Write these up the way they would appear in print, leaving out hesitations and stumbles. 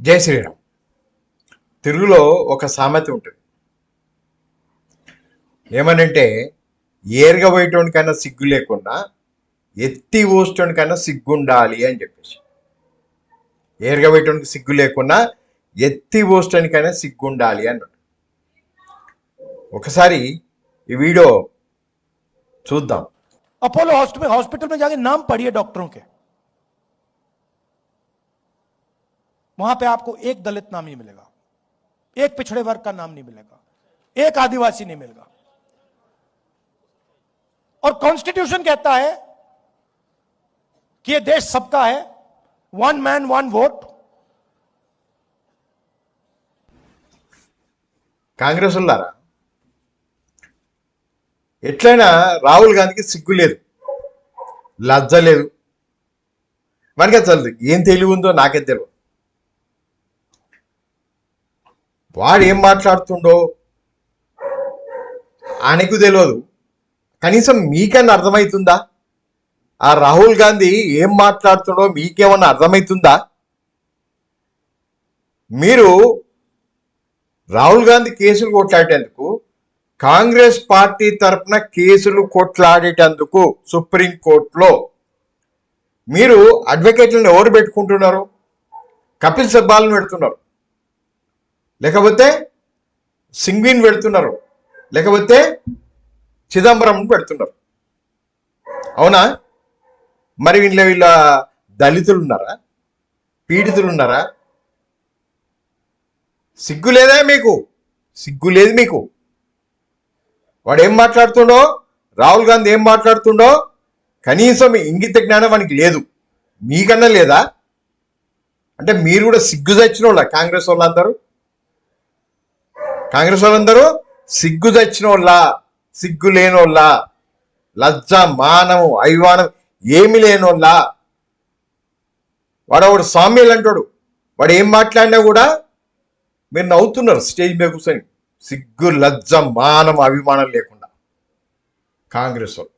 జై శ్రీరామ్. తెలుగులో ఒక సామెత ఉంటుంది. ఏమనంటే ఏరుగా పోయేటోనికైనా సిగ్గు లేకుండా ఎత్తి ఊసేటోనికైనా సిగ్గుండాలి అని చెప్పేసి. ఏరుగా పోయేటోనికి సిగ్గు లేకుండా ఎత్తి ఊసేటోనికైనా సిగ్గుండాలి అన్నాడు. ఒకసారి ఈ వీడియో చూద్దాం. अपोलो हॉस्पिटल में जाके नाम पढ़िए डॉक्टरों के, वहां पे आपको एक दलित नाम नहीं मिलेगा, एक पिछड़े वर्ग का नाम नहीं मिलेगा, एक आदिवासी नहीं मिलेगा। और कॉन्स्टिट्यूशन कहता है कि ये देश सबका है, one man one vote. Congress వాళ్ళారా, ఎట్లయినా రాహుల్ గాంధీకి సిగ్గు లేదు, లజ్జ లేదు. మనకే చల్లదు, ఏం తెలివి ఉందో నాకే తెలియదు. వాడు ఏం మాట్లాడుతుండో ఆయనకు తెలియదు. కనీసం మీకన్నా అర్థమవుతుందా? ఆ రాహుల్ గాంధీ ఏం మాట్లాడుతుండో మీకేమన్నా అర్థమవుతుందా? మీరు రాహుల్ గాంధీ కేసులు కొట్లాడేందుకు, కాంగ్రెస్ పార్టీ తరఫున కేసులు కొట్లాడేటందుకు సుప్రీంకోర్టులో మీరు అడ్వకేట్లను ఎవరు పెట్టుకుంటున్నారు? కపిల్ సిబ్బాల్ని పెడుతున్నారు, లేకపోతే సింఘ్విని పెడుతున్నారు, లేకపోతే చిదంబరం పెడుతున్నారు. అవునా? మరి వీళ్ళ దళితులు ఉన్నారా? పీడితులు ఉన్నారా? సిగ్గు లేదా మీకు? సిగ్గు లేదు మీకు. వాడు ఏం మాట్లాడుతుండో, రాహుల్ గాంధీ ఏం మాట్లాడుతుండో కనీసం ఇంగిత జ్ఞానం వానికి లేదు. మీకన్నా లేదా? అంటే మీరు కూడా సిగ్గు తెచ్చిన వాళ్ళ? కాంగ్రెస్ వాళ్ళందరూ సిగ్గు తెచ్చిన వాళ్ళ? సిగ్గు లేనోళ్ళ? లజ్జ మానము అభిమానం ఏమి లేనోళ్ళ? వాడు స్వామ్యులు అంటాడు. వాడు ఏం మాట్లాడినా కూడా మీరు నవ్వుతున్నారు స్టేజ్ మీద కూర్చొని. సిగ్గు లజ్జ మానం అభిమానం లేకుండా కాంగ్రెస్ వాళ్ళు.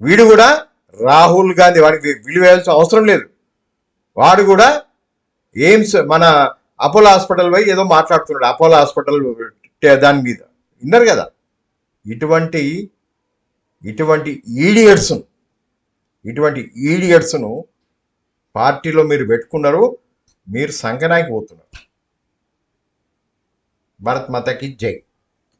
వీడు కూడా రాహుల్ గాంధీ, వాడికి విలువేయాల్సిన అవసరం లేదు. వాడు కూడా ఎయిమ్స్ మన అపోలో హాస్పిటల్ పోయి ఏదో మాట్లాడుతున్నాడు. అపోలో హాస్పిటల్ దాని మీద విన్నారు కదా. ఇటువంటి ఈడియట్స్ను పార్టీలో మీరు పెట్టుకున్నారు. మీరు సంగనాకి పోతున్నారు. భారత్ మాతాకి జై.